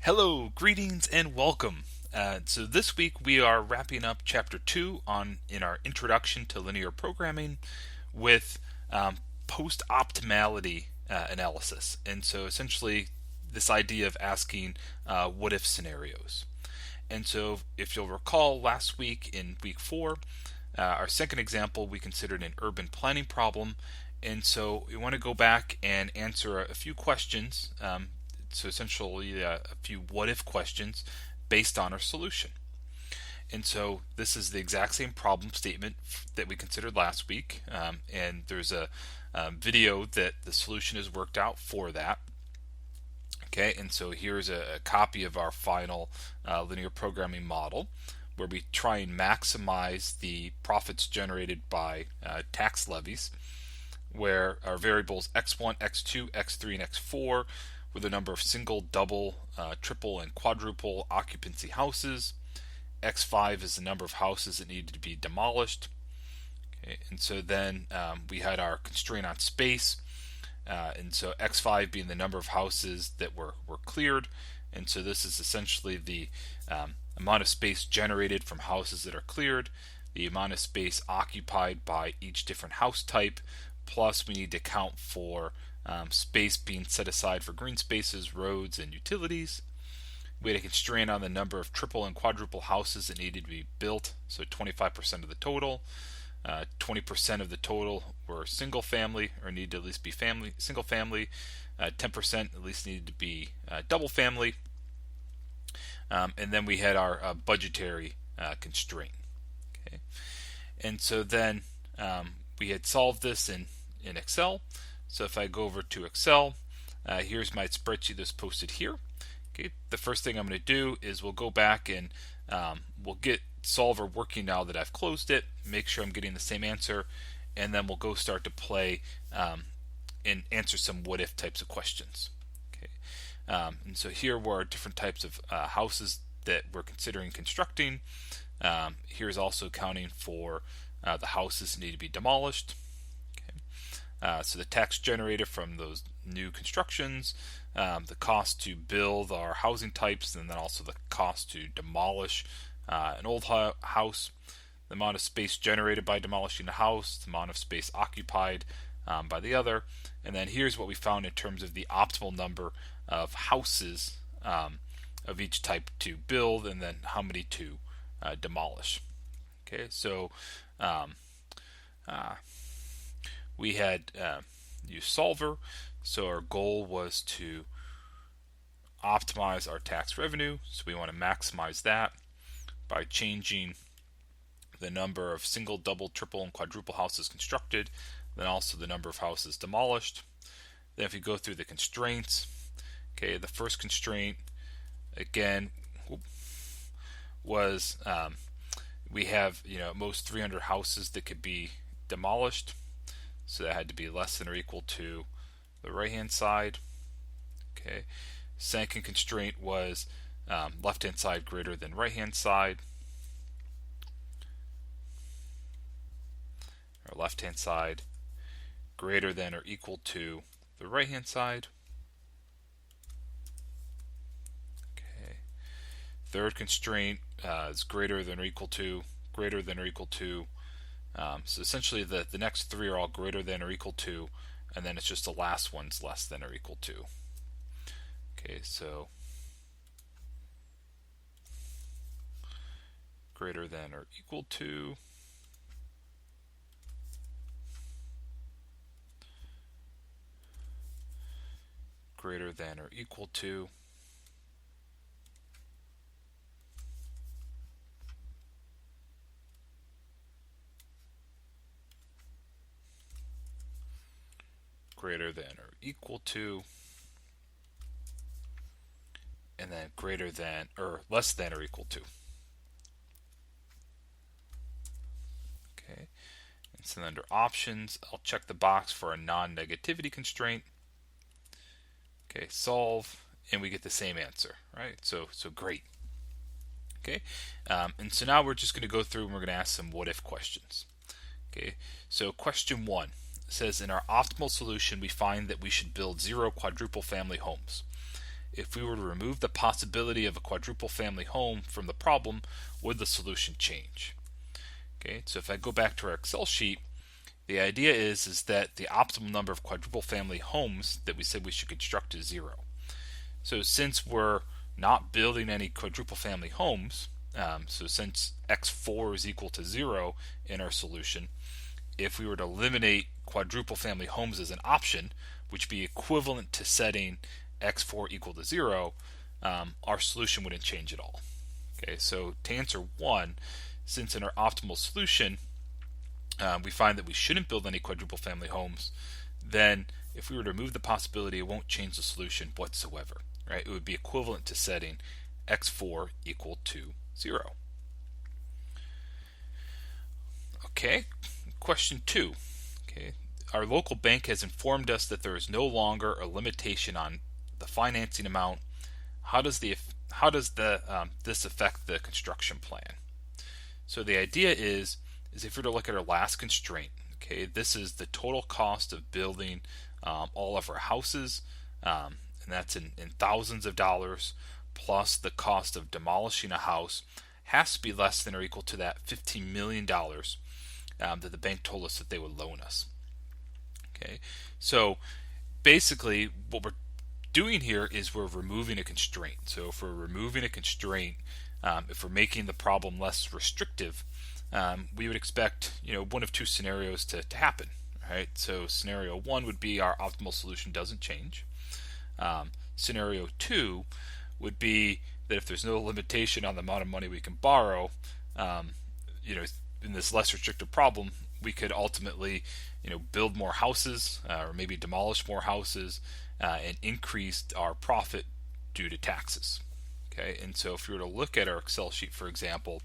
Hello, greetings, and welcome. So this week we are wrapping up Chapter 2 in our Introduction to Linear Programming with post-optimality analysis. And so essentially this idea of asking what-if scenarios. And so if you'll recall, last week in week 4, our second example, we considered an urban planning problem. And so we want to go back and answer a few questions. So essentially a few what-if questions based on our solution. And so this is the exact same problem statement that we considered last week. And there's a video that the solution is worked out for that. Okay, and so here's a copy of our final linear programming model, where we try and maximize the profits generated by tax levies, where our variables x1, x2, x3, and x4 were the number of single, double, triple, and quadruple occupancy houses. x5 is the number of houses that needed to be demolished. Okay, and so then we had our constraint on space, and so x5 being the number of houses that were cleared. And so this is essentially the amount of space generated from houses that are cleared, the amount of space occupied by each different house type, plus we need to count for space being set aside for green spaces, roads, and utilities. We had a constraint on the number of triple and quadruple houses that needed to be built, so 25% of the total. 20% of the total were single family, or needed to at least be single family. 10% at least needed to be double family. And then we had our budgetary constraint. Okay, and so then we had solved this in Excel. So if I go over to Excel, here's my spreadsheet that's posted here. Okay, the first thing I'm going to do is we'll go back and we'll get Solver working now that I've closed it, make sure I'm getting the same answer, and then we'll go start to play and answer some what-if types of questions. Okay, and so here were our different types of houses that we're considering constructing. Here's also accounting for the houses that need to be demolished. So the tax generated from those new constructions, the cost to build our housing types, and then also the cost to demolish an old house, the amount of space generated by demolishing the house, the amount of space occupied by the other, and then here's what we found in terms of the optimal number of houses of each type to build, and then how many to demolish. Okay, so we had used Solver, so our goal was to optimize our tax revenue, so we want to maximize that by changing the number of single, double, triple, and quadruple houses constructed, then also the number of houses demolished. Then if we go through the constraints, okay, the first constraint again was we have at most 300 houses that could be demolished. So that had to be less than or equal to the right-hand side. Okay. Second constraint was left-hand side greater than right-hand side. Or left-hand side greater than or equal to the right-hand side. Okay. Third constraint is greater than or equal to, greater than or equal to. So essentially the next three are all greater than or equal to, and then it's just the last one's less than or equal to. Okay, so greater than or equal to, greater than or equal to, greater than or equal to, and then greater than or less than or equal to. Okay, and so under options, I'll check the box for a non-negativity constraint. Okay, solve, and we get the same answer, right? So great. Okay, and so now we're just going to go through and we're going to ask some what-if questions. Okay, so question 1 says, in our optimal solution, we find that we should build 0 quadruple family homes. if we were to remove the possibility of a quadruple family home from the problem, would the solution change? Okay, so if I go back to our Excel sheet, the idea is that the optimal number of quadruple family homes that we said we should construct is 0. So since we're not building any quadruple family homes, so since x4 is equal to 0 in our solution, if we were to eliminate quadruple family homes as an option, which would be equivalent to setting x4 equal to 0, our solution wouldn't change at all. Okay, so to answer 1, since in our optimal solution we find that we shouldn't build any quadruple family homes, then if we were to remove the possibility, it won't change the solution whatsoever. Right? It would be equivalent to setting x4 equal to 0. Okay, question 2. Okay, our local bank has informed us that there is no longer a limitation on the financing amount. How does this affect the construction plan? So the idea is if we were to look at our last constraint, okay, this is the total cost of building all of our houses, and that's in thousands of dollars, plus the cost of demolishing a house has to be less than or equal to that $15 million that the bank told us that they would loan us. Okay, so basically what we're doing here is we're removing a constraint. So if we're removing a constraint, if we're making the problem less restrictive, we would expect one of two scenarios to happen. Right? So scenario 1 would be our optimal solution doesn't change. Scenario 2 would be that if there's no limitation on the amount of money we can borrow, in this less restrictive problem, we could ultimately build more houses or maybe demolish more houses and increase our profit due to taxes. Okay, and so if we were to look at our Excel sheet, for example,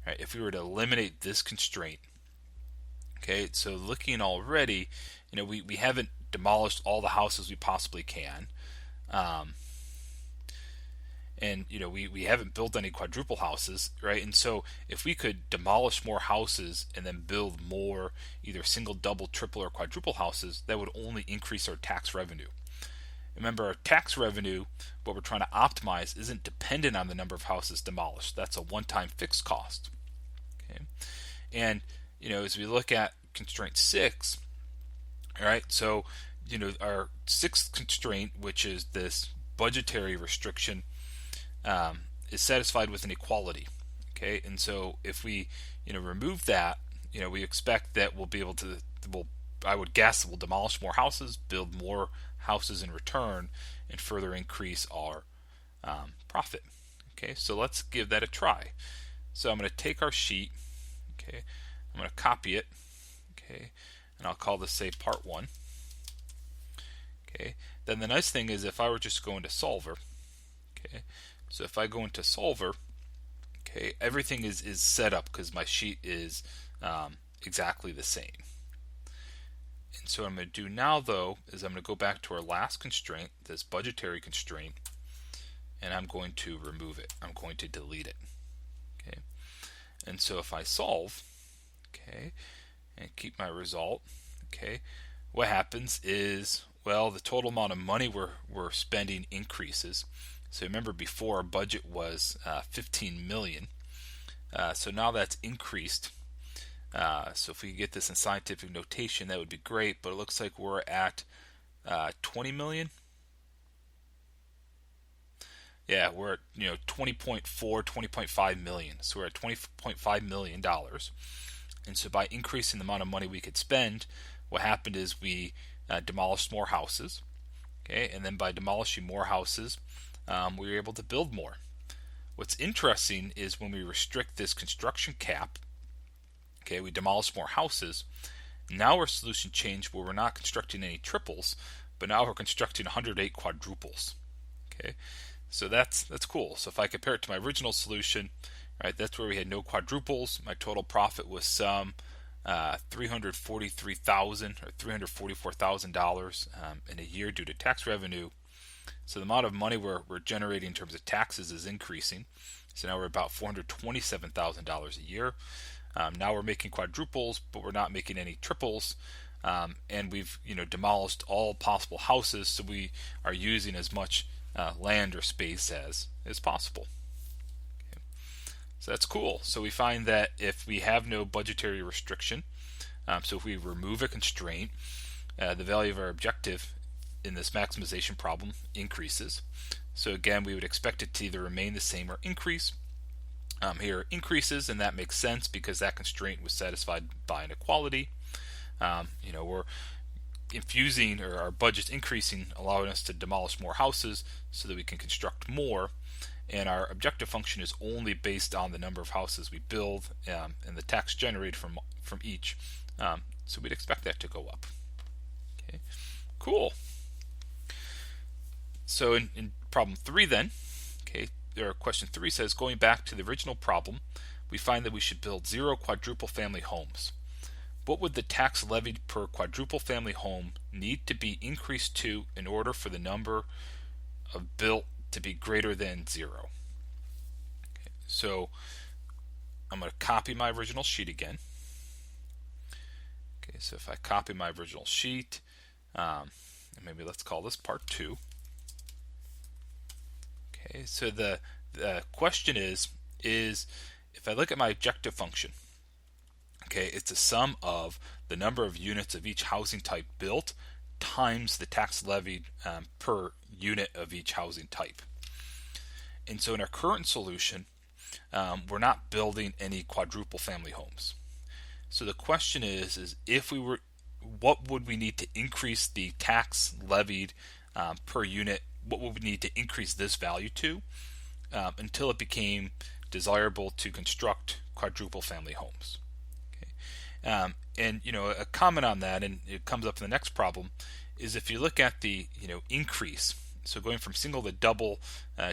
right, if we were to eliminate this constraint, okay, so looking already, we haven't demolished all the houses we possibly can, and we haven't built any quadruple houses, right? And so if we could demolish more houses and then build more either single, double, triple, or quadruple houses, that would only increase our tax revenue. Remember, our tax revenue, what we're trying to optimize, isn't dependent on the number of houses demolished. That's a one-time fixed cost. Okay, and as we look at constraint 6, all right, so our 6th constraint, which is this budgetary restriction, is satisfied with an equality. Okay, and so if we remove that, we expect that we'll be able to, I would guess we'll demolish more houses, build more houses in return, and further increase our profit. Okay, so let's give that a try. So I'm going to take our sheet. Okay, I'm going to copy it. Okay, and I'll call this, say, part 1. Okay, then the nice thing is if I were just going to Solver, okay, so if I go into Solver, okay, everything is set up because my sheet is exactly the same. And so what I'm going to do now, though, is I'm going to go back to our last constraint, this budgetary constraint, and I'm going to remove it. I'm going to delete it. Okay, and so if I solve, okay, and keep my result, okay, what happens is, well, the total amount of money we're spending increases. So remember, before our budget was 15 million. So now that's increased. So if we could get this in scientific notation, that would be great. But it looks like we're at 20 million. Yeah, we're at 20.4, 20.5 million. So we're at $20.5 million. And so by increasing the amount of money we could spend, what happened is we demolished more houses. Okay, and then by demolishing more houses, we were able to build more. What's interesting is when we restrict this construction cap, okay, we demolish more houses. Now our solution changed where we're not constructing any triples, but now we're constructing 108 quadruples. Okay, so that's cool. So if I compare it to my original solution, right, that's where we had no quadruples. My total profit was some $343,000 or $344,000 in a year due to tax revenue. So the amount of money we're generating in terms of taxes is increasing. So now we're about $427,000 a year. Now we're making quadruples, but we're not making any triples. And we've demolished all possible houses, so we are using as much land or space as possible. Okay. So that's cool. So we find that if we have no budgetary restriction, so if we remove a constraint, the value of our objective in this maximization problem increases. So again, we would expect it to either remain the same or increase. Here it increases, and that makes sense because that constraint was satisfied by an equality. We're infusing, or our budget's increasing, allowing us to demolish more houses so that we can construct more. And our objective function is only based on the number of houses we build and the tax generated from each. So we'd expect that to go up. Okay, cool. So in problem 3 then, okay, question 3 says, going back to the original problem, we find that we should build 0 quadruple family homes. What would the tax levied per quadruple family home need to be increased to in order for the number of built to be greater than 0? Okay, so I'm going to copy my original sheet again. Okay, so if I copy my original sheet, and maybe let's call this part 2. Okay, so the question is if I look at my objective function, okay, it's a sum of the number of units of each housing type built times the tax levied per unit of each housing type. And so in our current solution, we're not building any quadruple family homes. So the question is if we were, what would we need to increase the tax levied per unit? What would we need to increase this value to until it became desirable to construct quadruple family homes? Okay. And a comment on that, and it comes up in the next problem, is if you look at the increase. So going from single to double,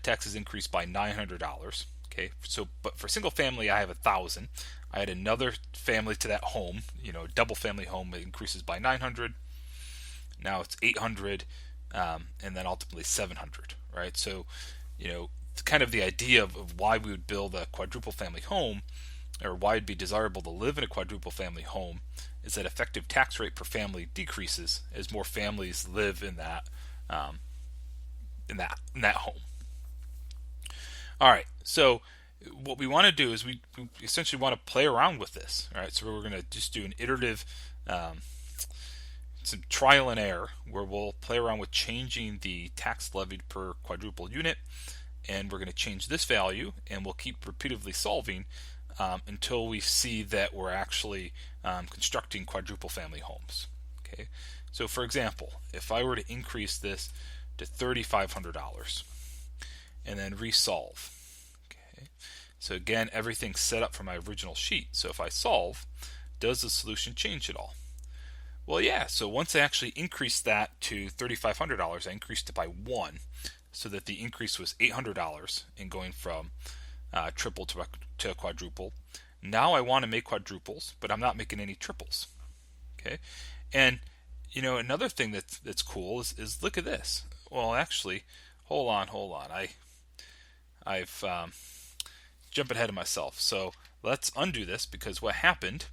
taxes increased by $900. Okay, so but for single family, I have 1,000. I add another family to that home. Double family home, it increases by 900. Now it's 800, and then ultimately 700. Right. So, it's kind of the idea of why we would build a quadruple family home, or why it'd be desirable to live in a quadruple family home, is that effective tax rate per family decreases as more families live in that home. All right, so what we want to do is we essentially want to play around with this. All right, so we're going to just do an iterative, some trial and error, where we'll play around with changing the tax levied per quadruple unit, and we're going to change this value, and we'll keep repeatedly solving until we see that we're actually constructing quadruple family homes. Okay, so for example, if I were to increase this to $3,500 and then resolve. Okay, so again, everything's set up for my original sheet. So if I solve, does the solution change at all? Well, yeah. So once I actually increased that to $3,500, I increased it by 1, so that the increase was $800 in going from triple to a quadruple. Now I want to make quadruples, but I'm not making any triples. Okay, and another thing that's cool is look at this. Well, actually, hold on. I've jumped ahead of myself. So let's undo this, because what happened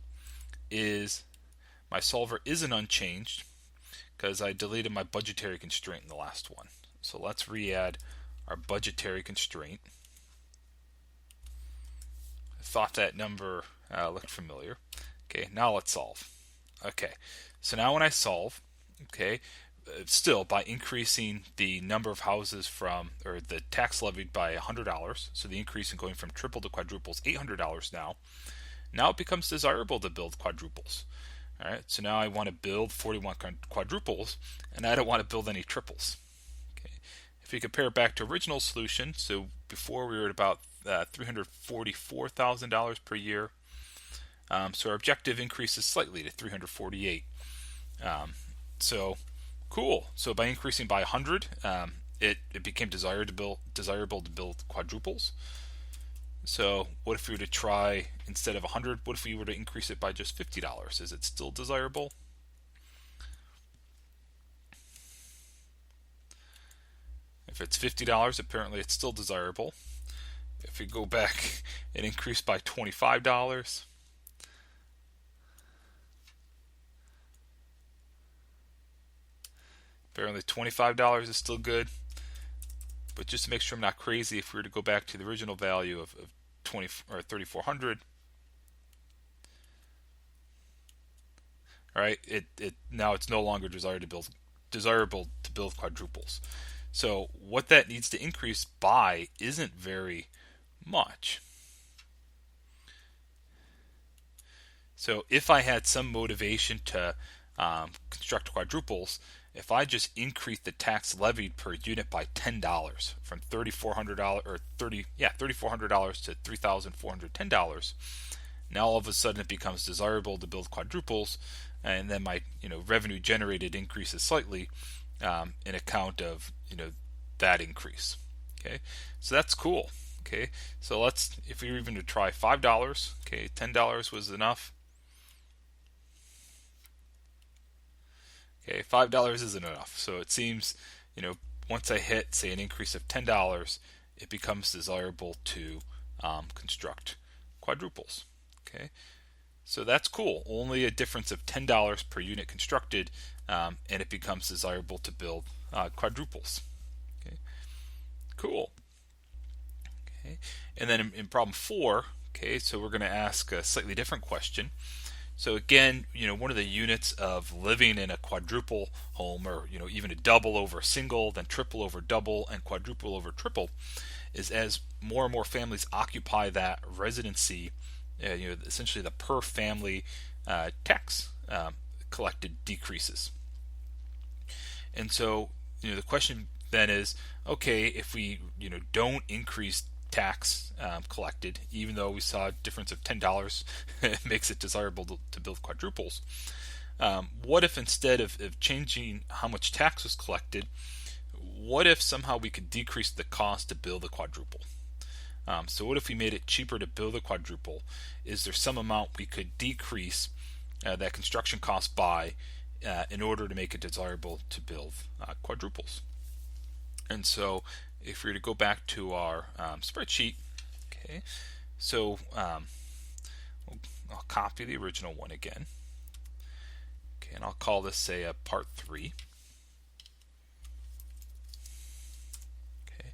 is my solver isn't unchanged because I deleted my budgetary constraint in the last one. So let's re-add our budgetary constraint. I thought that number looked familiar. Okay, now let's solve. Okay, so now when I solve, okay, still by increasing the number of houses or the tax levied by $100, so the increase in going from triple to quadruple is $800 now. Now it becomes desirable to build quadruples. All right, so now I want to build 41 quadruples, and I don't want to build any triples. Okay, if you compare it back to original solution, so before we were at about $344,000 per year. So our objective increases slightly to $348,000. So cool. So by increasing by 100, it became desirable to build quadruples. So what if we were to try, instead of 100, what if we were to increase it by just $50? Is it still desirable? If it's $50, apparently it's still desirable. If we go back and increase by $25, apparently $25 is still good. But just to make sure I'm not crazy, if we were to go back to the original value of 20 or 3,400, all right, now it's no longer desirable to build quadruples. So what that needs to increase by isn't very much. So if I had some motivation to construct quadruples, if I just increase the tax levied per unit by $10 from $3,400 or $3,400 to $3,410, now all of a sudden it becomes desirable to build quadruples, and then my revenue generated increases slightly in account of that increase. Okay, so that's cool. Okay, so if we were even to try $5, okay, $10 was enough. Okay, $5 isn't enough. So it seems, once I hit, say, an increase of $10, it becomes desirable to construct quadruples. Okay, so that's cool. Only a difference of $10 per unit constructed, and it becomes desirable to build quadruples. Okay, cool. Okay, and then in problem 4, okay, so we're going to ask a slightly different question. So again, one of the units of living in a quadruple home, or even a double over a single, then triple over double, and quadruple over triple, is as more and more families occupy that residency, essentially the per family tax collected decreases. And so, the question then is, okay, if we don't increase tax collected, even though we saw a difference of $10 makes it desirable to build quadruples. What if instead of changing how much tax was collected, what if somehow we could decrease the cost to build a quadruple? So what if we made it cheaper to build a quadruple? Is there some amount we could decrease that construction cost by in order to make it desirable to build quadruples? And so if we were to go back to our spreadsheet, okay, so I'll copy the original one again, okay, and I'll call this, say, a part 3. Okay,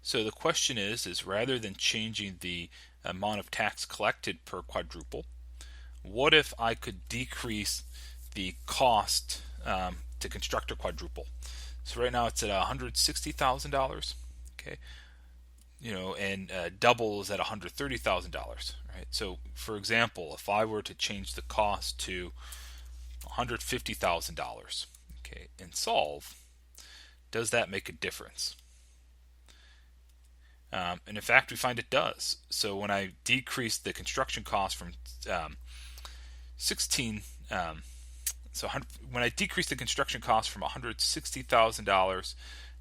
so the question is rather than changing the amount of tax collected per quadruple, what if I could decrease the cost to construct a quadruple? So right now it's at $160,000. Okay, and double is at $130,000, right? So, for example, if I were to change the cost to $150,000, okay, and solve, does that make a difference? And in fact, we find it does. So when I decrease the construction cost from when I decrease the construction cost from $160,000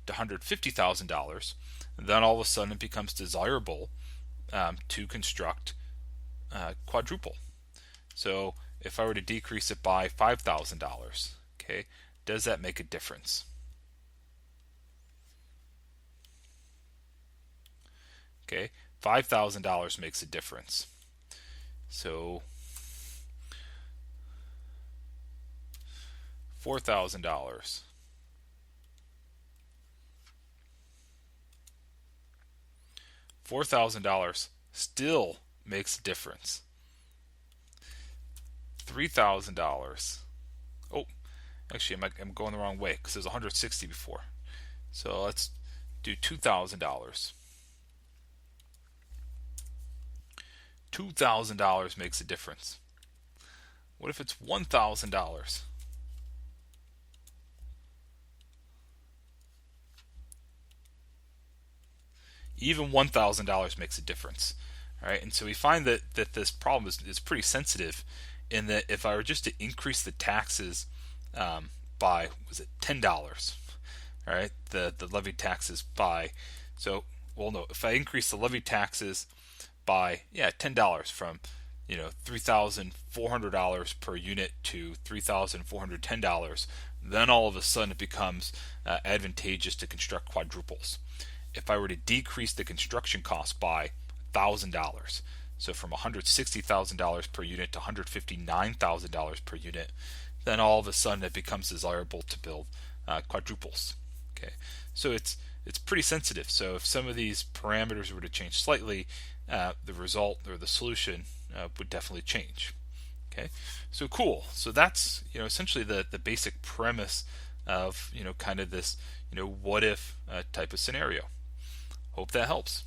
to $150,000, then all of a sudden it becomes desirable to construct quadruple. So if I were to decrease it by $5,000, okay, does that make a difference? Okay, $5,000 makes a difference. So $4,000. $4,000 still makes a difference. $3,000. Oh, actually, I'm going the wrong way because there's 160 before. So let's do $2,000. $2,000 makes a difference. What if it's $1,000? Even $1,000 makes a difference. All right, and so we find that this problem is pretty sensitive, in that if I were just to increase the taxes by, was it $10? All right, the levy taxes by, so, well, no, if I increase the levy taxes by $10 from $3,400 per unit to $3,410, then all of a sudden it becomes advantageous to construct quadruples. If I were to decrease the construction cost by $1,000, so from $160,000 per unit to $159,000 per unit, then all of a sudden it becomes desirable to build quadruples. Okay, so it's it's pretty sensitive. So if some of these parameters were to change slightly, the result or the solution would definitely change. Okay, so cool. So that's essentially the basic premise of kind of this what if type of scenario. Hope that helps.